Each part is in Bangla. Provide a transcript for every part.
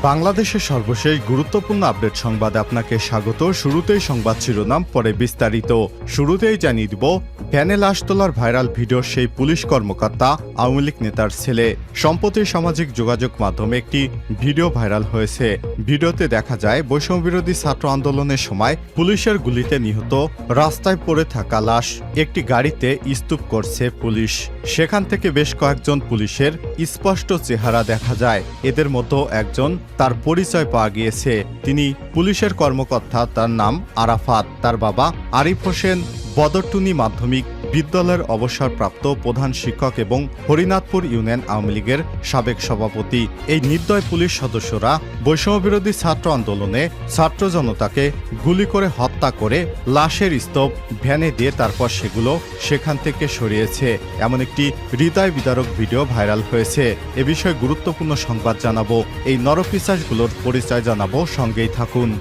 বাংলাদেশের সর্বশেষ গুরুত্বপূর্ণ আপডেট সংবাদে আপনাকে স্বাগত। শুরুতেই সংবাদ শিরোনাম, পরে বিস্তারিত। শুরুতেই জানিয়ে দিব, ভ্যানে লাশ তোলার ভাইরাল ভিডিও সেই পুলিশ কর্মকর্তা আওয়ামী লীগ নেতার ছেলে। সম্প্রতি সামাজিক যোগাযোগ মাধ্যমে একটি ভিডিও ভাইরাল হয়েছে। ভিডিওতে দেখা যায় বৈষম্যবিরোধী ছাত্র আন্দোলনের সময় পুলিশের গুলিতে নিহত রাস্তায় পড়ে থাকা লাশ একটি গাড়িতে স্তূপ করছে পুলিশ। সেখান থেকে বেশ কয়েকজন পুলিশের স্পষ্ট চেহারা দেখা যায়। এদের মধ্যে একজন, তার পরিচয় পাওয়া গিয়েছে। তিনি পুলিশের কর্মকর্তা, তার নাম আরাফাত। তার বাবা আরিফ হোসেন বদরটুনি মাধ্যমিক বিদ্যালয়ের অবসরপ্রাপ্ত প্রধান শিক্ষক এবং হরিনাথপুর ইউনিয়ন আওয়ামী লীগের সাবেক সভাপতি। এই নির্দয় পুলিশ সদস্যরা বৈষম্যবিরোধী ছাত্র আন্দোলনে ছাত্র জনতাকে গুলি করে হত্যা করে লাশের স্তূপ ভ্যানে দিয়ে তারপর সেগুলো সেখান থেকে সরিয়েছে। এমন একটি হৃদয় বিদারক ভিডিও ভাইরাল হয়েছে। এ বিষয়ে গুরুত্বপূর্ণ সংবাদ জানাবো, এই নরপিশাচগুলোর পরিচয় জানাবো, সঙ্গেই থাকুন।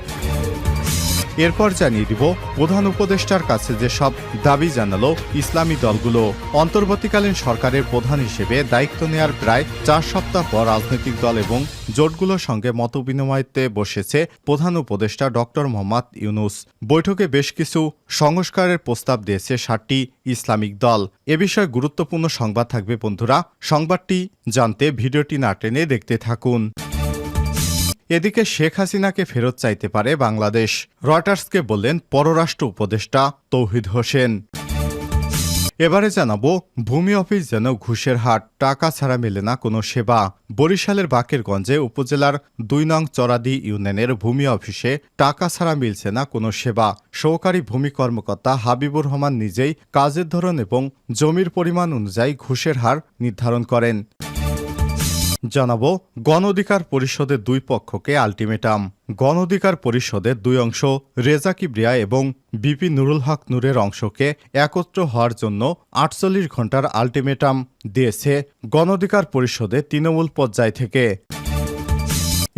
এরপর জানিয়ে দিব, প্রধান উপদেষ্টার কাছে যেসব দাবি জানালো ইসলামী দলগুলো। অন্তর্বর্তীকালীন সরকারের প্রধান হিসেবে দায়িত্ব নেয়ার প্রায় 4 সপ্তাহ পর রাজনৈতিক দল এবং জোটগুলোর সঙ্গে মতবিনিময়তে বসেছে প্রধান উপদেষ্টা ডক্টর মোহাম্মদ ইউনূস। বৈঠকে বেশ কিছু সংস্কারের প্রস্তাব দিয়েছে 7টি ইসলামিক দল। এ বিষয়ে গুরুত্বপূর্ণ সংবাদ থাকবে বন্ধুরা। সংবাদটি জানতে ভিডিওটি না টেনে দেখতে থাকুন। এদিকে শেখ হাসিনাকে ফেরত চাইতে পারে বাংলাদেশ, রয়টার্সকে বললেন পররাষ্ট্র উপদেষ্টা তৌহিদ হোসেন। এবারে জানাবো, ভূমি অফিস যেন ঘুষের হাট, টাকা ছাড়া মেলে না কোনো সেবা। বরিশালের বাকেরগঞ্জে উপজেলার 2 নং চরাদি ইউনিয়নের ভূমি অফিসে টাকা ছাড়া মিলছে না কোনো সেবা। সহকারী ভূমি কর্মকর্তা হাবিবুর রহমান নিজেই কাজের ধরন এবং জমির পরিমাণ অনুযায়ী ঘুষের হার নির্ধারণ করেন। জানাবো, গণ অধিকার পরিষদের 2 পক্ষকে আলটিমেটাম। গণ অধিকার পরিষদের 2 অংশ রেজা কিবরিয়া এবং বিপি নুরুল হক নূরের অংশকে একত্র হওয়ার জন্য 48 ঘন্টার আলটিমেটাম দিয়েছে গণ অধিকার পরিষদের তৃণমূল পর্যায় থেকে।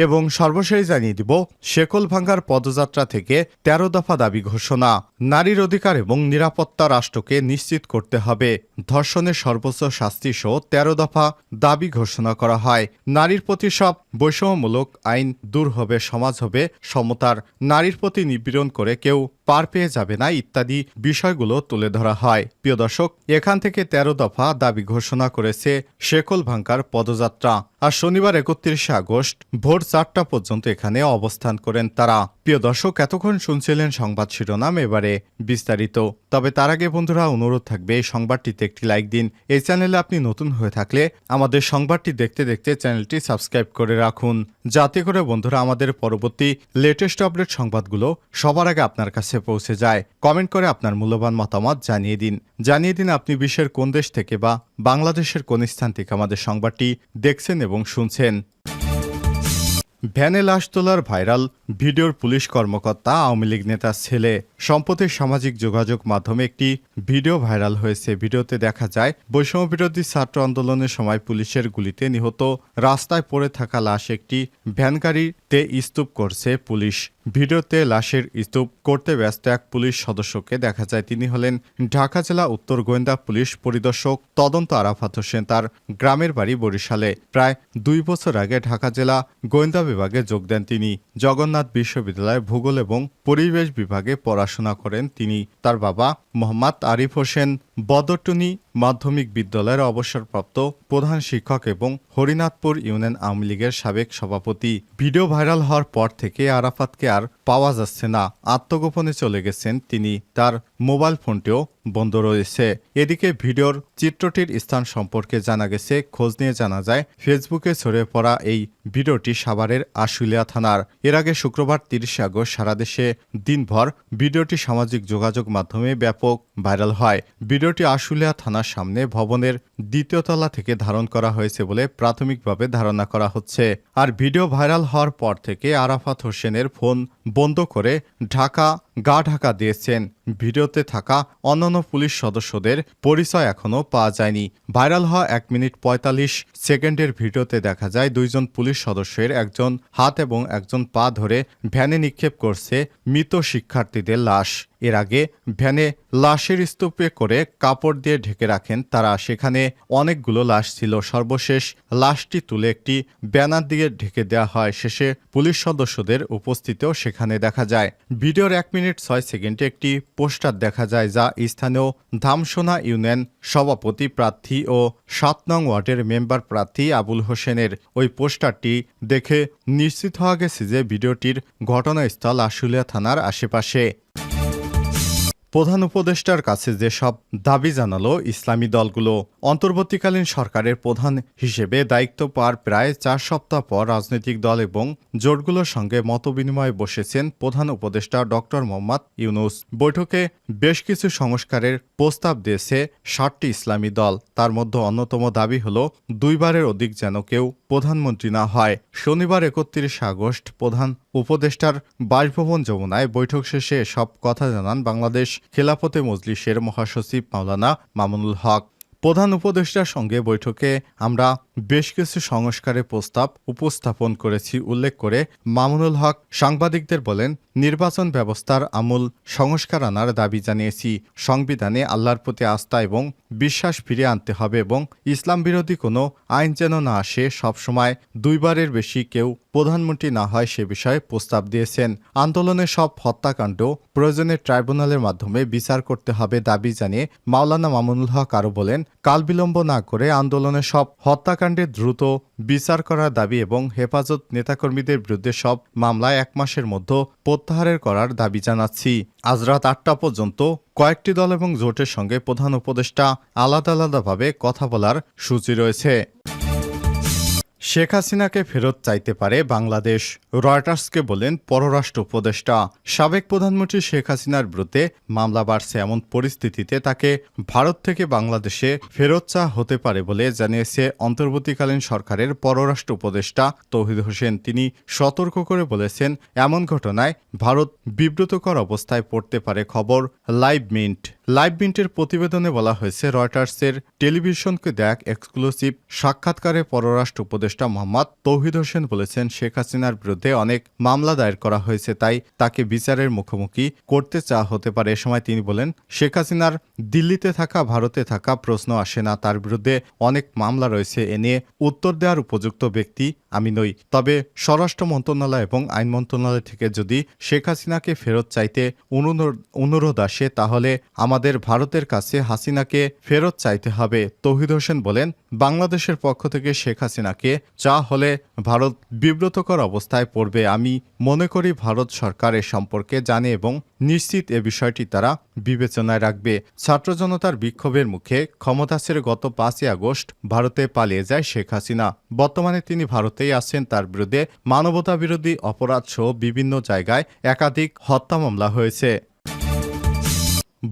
এবং সর্বশেষ জানিয়ে দিব, শেকল ভাঙ্গার পদযাত্রা থেকে 13 দফা দাবি ঘোষণা। নারীর অধিকার এবং নিরাপত্তা রাষ্ট্রকে নিশ্চিত করতে হবে। ধর্ষণের সর্বোচ্চ শাস্তি সহ 13 দফা দাবি ঘোষণা করা হয়। নারীর প্রতি সব বৈষম্যমূলক আইন দূর হবে, সমাজ হবে সমতার। নারীর প্রতি নিপীড়ন করে কেউ পার পেয়ে যাবে না, ইত্যাদি বিষয়গুলো তুলে ধরা হয়। প্রিয় দর্শক, এখান থেকে 13 দফা দাবি ঘোষণা করেছে শেকল ভাঙ্গার পদযাত্রা। আর শনিবার 31 আগস্ট ভোর 4টা পর্যন্ত এখানে অবস্থান করেন তারা। প্রিয় দর্শক, এতক্ষণ শুনছিলেন সংবাদ শিরোনাম, এবারে বিস্তারিত। তবে তার আগে বন্ধুরা অনুরোধ থাকবে, এই সংবাদটিতে একটি লাইক দিন। এই চ্যানেলে আপনি নতুন হয়ে থাকলে আমাদের সংবাদটি দেখতে দেখতে চ্যানেলটি সাবস্ক্রাইব করে রাখুন, যাতে করে বন্ধুরা আমাদের পরবর্তী লেটেস্ট আপডেট সংবাদগুলো সবার আগে আপনার কাছে পৌঁছে যায়। কমেন্ট করে আপনার মূল্যবান মতামত জানিয়ে দিন আপনি বিশ্বের কোন দেশ থেকে বা বাংলাদেশের কোন স্থান থেকে আমাদের সংবাদটি দেখছেন এবং শুনছেন। ভ্যানে লাশ তোলার ভাইরাল ভিডিওর পুলিশ কর্মকর্তা আওয়ামী লীগ নেতার ছেলে। সম্প্রতি সামাজিক যোগাযোগ মাধ্যমে একটি ভিডিও ভাইরাল হয়েছে। ভিডিওতে দেখা যায় বৈষম্যবিরোধী ছাত্র আন্দোলনের সময় পুলিশের গুলিতে নিহত রাস্তায় পড়ে থাকা লাশ একটি ভ্যান গাড়িতে স্তূপ করছে পুলিশ। ভিডিওতে লাশের স্তূপ করতে ব্যস্ত এক পুলিশ সদস্যকে দেখা যায়। তিনি হলেন ঢাকা জেলা উত্তর গোয়েন্দা পুলিশ পরিদর্শক তদন্ত আরাফাত হোসেন। তার গ্রামের বাড়ি বরিশালে। প্রায় 2 বছর আগে ঢাকা জেলা গোয়েন্দা বিভাগে যোগ দেন তিনি। জগন্নাথ বিশ্ববিদ্যালয়ে ভূগোল এবং পরিবেশ বিভাগে পড়াশোনা করেন তিনি। তার বাবা মোহাম্মদ আরিফ হোসেন বদরটুনি মাধ্যমিক বিদ্যালয়ের অবসরপ্রাপ্ত প্রধান শিক্ষক এবং হরিনাথপুর ইউনিয়ন আওয়ামী লীগের সাবেক সভাপতি। ভিডিও ভাইরাল হওয়ার পর থেকে আরাফাতকে আর পাওয়া যাচ্ছে না। আত্মগোপনে চলে গেছেন তিনি। তার মোবাইল ফোনটিও বন্ধ রয়েছে। এদিকে ভিডিওর চিত্রটির স্থান সম্পর্কে জানা গেছে। খোঁজ নিয়ে জানা যায় ফেসবুকে ছড়িয়ে পড়া এই ভিডিওটি সাভারের আশুলিয়া থানার। এর আগে শুক্রবার 30 আগস্ট সারা দেশে দিনভর ভিডিওটি সামাজিক যোগাযোগ মাধ্যমে ব্যাপক ভাইরাল হয়। ভিডিওটি আশুলিয়া থানার সামনে ভবনের 2য় তলা থেকে ধারণ করা হয়েছে বলে প্রাথমিকভাবে ধারণা করা হচ্ছে। আর ভিডিও ভাইরাল হওয়ার পর থেকে আরাফাত হোসেনের ফোন বন্ধ করে গা ঢাকা দিয়েছেন। ভিডিওতে থাকা অন্যান্য পুলিশ সদস্যদের পরিচয় এখনও পাওয়া যায়নি। ভাইরাল হওয়া 1 মিনিট 45 সেকেন্ডের ভিডিওতে দেখা যায় 2 জন পুলিশ সদস্যের একজন হাত এবং একজন পা ধরে ভ্যানে নিক্ষেপ করছে মৃত শিক্ষার্থীদের লাশ। এর আগে ভ্যানে লাশের স্তূপে করে কাপড় দিয়ে ঢেকে রাখেন তারা। সেখানে অনেকগুলো লাশ ছিল। সর্বশেষ লাশটি তুলে একটি ব্যানার দিয়ে ঢেকে দেওয়া হয়। শেষে পুলিশ সদস্যদের উপস্থিতিও সেখানে দেখা যায়। ভিডিওর 1 মিনিট 6 সেকেন্ডে একটি পোস্টার দেখা যায়, যা স্থানীয় ধামসোনা ইউনিয়ন সভাপতি প্রার্থী ও 7 নং ওয়ার্ডের মেম্বার প্রার্থী আবুল হোসেনের। ওই পোস্টারটি দেখে নিশ্চিত হওয়া গেছে যে ভিডিওটির ঘটনাস্থল আশুলিয়া থানার আশেপাশে। প্রধান উপদেষ্টার কাছে যেসব দাবি জানালো ইসলামী দলগুলো। অন্তর্বর্তীকালীন সরকারের প্রধান হিসেবে দায়িত্ব পাওয়ার প্রায় 4 সপ্তাহ পর রাজনৈতিক দল এবং জোটগুলোর সঙ্গে মতবিনিময়ে বসেছেন প্রধান উপদেষ্টা ডক্টর মোহাম্মদ ইউনূস। বৈঠকে বেশ কিছু সংস্কারের প্রস্তাব দিয়েছে 7টি ইসলামী দল। তার মধ্যে অন্যতম দাবি হলো 2 বারের অধিক যেন কেউ প্রধানমন্ত্রী না হয়। শনিবার 31 আগস্ট প্রধান উপদেষ্টার বাসভবন যমুনায় বৈঠক শেষে সব কথা জানান বাংলাদেশ খেলাফতে মজলিসের মহাসচিব মাওলানা মামুনুল হক। প্রধান উপদেষ্টার সঙ্গে বৈঠকে আমরা বেশ কিছু সংস্কারের প্রস্তাব উপস্থাপন করেছি উল্লেখ করে মামুনুল হক সাংবাদিকদের বলেন, নির্বাচন ব্যবস্থার আমূল সংস্কার আনার দাবি জানিয়েছি। সংবিধানে আল্লাহর প্রতি আস্থা এবং বিশ্বাস ফিরিয়ে আনতে হবে এবং ইসলাম বিরোধী কোনো আইন যেন না আসে। সবসময় 2 বারের বেশি কেউ প্রধানমন্ত্রী না হয় সে বিষয়ে প্রস্তাব দিয়েছেন। আন্দোলনের সব হত্যাকাণ্ড প্রয়োজনে ট্রাইব্যুনালের মাধ্যমে বিচার করতে হবে দাবি জানিয়ে মাওলানা মামুনুল হক আরও বলেন, কাল বিলম্ব না করে আন্দোলনের সব হত্যাকাণ্ডের দ্রুত বিচার করার দাবি এবং হেফাজত নেতাকর্মীদের বিরুদ্ধে সব মামলায় 1 মাসের মধ্যে প্রত্যাহারের করার দাবি জানাচ্ছি। আজ রাত 8টা পর্যন্ত কয়েকটি দল এবং জোটের সঙ্গে প্রধান উপদেষ্টা আলাদা আলাদাভাবে কথা বলার সূচি রয়েছে। শেখ হাসিনাকে ফেরত চাইতে পারে বাংলাদেশ, রয়টার্সকে বলেন পররাষ্ট্র উপদেষ্টা। সাবেক প্রধানমন্ত্রী শেখ হাসিনার বিরুদ্ধে মামলা বাড়ছে, এমন পরিস্থিতিতে তাকে ভারত থেকে বাংলাদেশে ফেরত চাওয়া হতে পারে বলে জানিয়েছে অন্তর্বর্তীকালীন সরকারের পররাষ্ট্র উপদেষ্টা তৌহিদ হোসেন। তিনি সতর্ক করে বলেছেন, এমন ঘটনায় ভারত বিব্রতকর অবস্থায় পড়তে পারে। খবর লাইভ মিন্টের প্রতিবেদনে বলা হয়েছে, রয়টার্সের টেলিভিশনকে দেয়া এক্সক্লুসিভ সাক্ষাৎকারে পররাষ্ট্র উপদেষ্টা মোহাম্মদ তৌহিদ হোসেন বলেছেন, শেখ হাসিনার বিরুদ্ধে অনেক মামলা দায়ের করা হয়েছে, তাই তাকে বিচারের মুখোমুখি করতে চাওয়া হতে পারে। এ সময় তিনি বলেন, শেখ হাসিনার দিল্লিতে থাকা ভারতে থাকা প্রশ্ন আসে না, তার বিরুদ্ধে অনেক মামলা রয়েছে, এ নিয়ে উত্তর দেওয়ার উপযুক্ত ব্যক্তি আমি নই। তবে স্বরাষ্ট্র মন্ত্রণালয় এবং আইন মন্ত্রণালয় থেকে যদি শেখ হাসিনাকে ফেরত চাইতে অনুরোধ আসে তাহলে আমাদের ভারতের কাছে হাসিনাকে ফেরত চাইতে হবে। তৌহিদ হোসেন বলেন, বাংলাদেশের পক্ষ থেকে শেখ হাসিনাকে চাওয়া হলে ভারত বিব্রতকর অবস্থায় পড়বে। আমি মনে করি ভারত সরকার এ সম্পর্কে জানে এবং নিশ্চিত এ বিষয়টি তারা বিবেচনায় রাখবে। ছাত্র জনতার বিক্ষোভের মুখে ক্ষমতা ছেড়ে গত 5ই আগস্ট ভারতে পালিয়ে যায় শেখ হাসিনা। বর্তমানে তিনি ভারতেই আছেন। তার বিরুদ্ধে মানবতা বিরোধী অপরাধ সহ বিভিন্ন জায়গায় একাধিক হত্যা মামলা হয়েছে।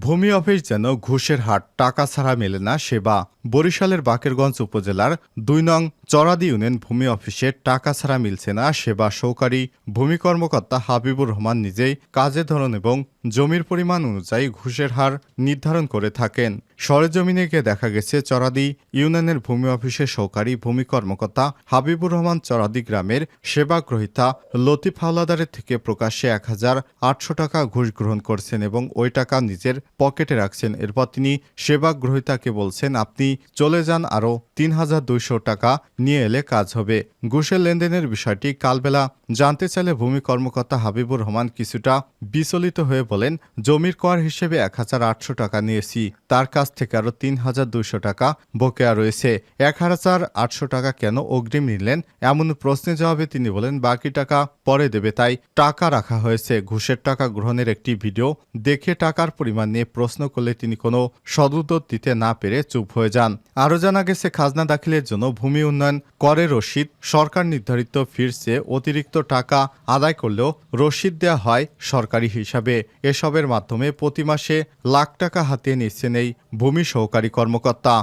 ভূমি অফিস যেন ঘুষের হাট, টাকা ছাড়া মেলে না সেবা। বরিশালের বাকেরগঞ্জ উপজেলার 2 নং চরাদি ইউনিয়ন ভূমি অফিসে টাকা ছাড়া মিলছে না সেবা। সহকারী ভূমি কর্মকর্তা হাবিবুর রহমান নিজেই কাজের ধরন এবং জমির পরিমাণ অনুযায়ী ঘুষের হার নির্ধারণ করে থাকেন। সরেজমিনে গিয়ে দেখা গেছে, চরাদি ইউনিয়নের ভূমি অফিসের সহকারী ভূমি কর্মকর্তা হাবিবুর রহমান চরাদি গ্রামের সেবা গ্রহীতা লতিফ হাওলাদারের থেকে প্রকাশ্যে 1800 টাকা ঘুষ গ্রহণ করছেন এবং ওই টাকা নিজের পকেটে রাখছেন। এরপর তিনি সেবা গ্রহীতাকে বলছেন, আপনি চলে যান, আরও 3200 টাকা নিয়ে এলে কাজ হবে। ঘুষের লেনদেনের বিষয়টি কালবেলা জানতে চাইলে ভূমি কর্মকর্তা হাবিবুর রহমান কিছুটা বিচলিত হয়ে বলেন, জমির কর হিসেবে 1800 টাকা নিয়েছি, তার কাছ থেকে আরও 3200 টাকা বকেয়া রয়েছে। 1800 টাকা কেন অগ্রিম নিলেন এমন প্রশ্নের জবাবে তিনি বলেন, বাকি টাকা পরে দেবে, তাই টাকা রাখা হয়েছে। ঘুষের টাকা গ্রহণের একটি ভিডিও দেখে টাকার পরিমাণ নিয়ে প্রশ্ন করলে তিনি কোনো সদুত্তর দিতে না পেরে চুপ হয়ে যান। আরও জানা গেছে, খাজনা দাখিলের জন্য ভূমি উন্নয়ন করের রসিদ সরকার নির্ধারিত ফির চেয়ে অতিরিক্ত টাকা আদায় করলেও রসিদ দেওয়া হয় সরকারি হিসাবে। এসবের মাধ্যমে প্রতি মাসে লাখ টাকা হাতিয়ে নিচ্ছেন এই ভূমি সহকারী কর্মকর্তা।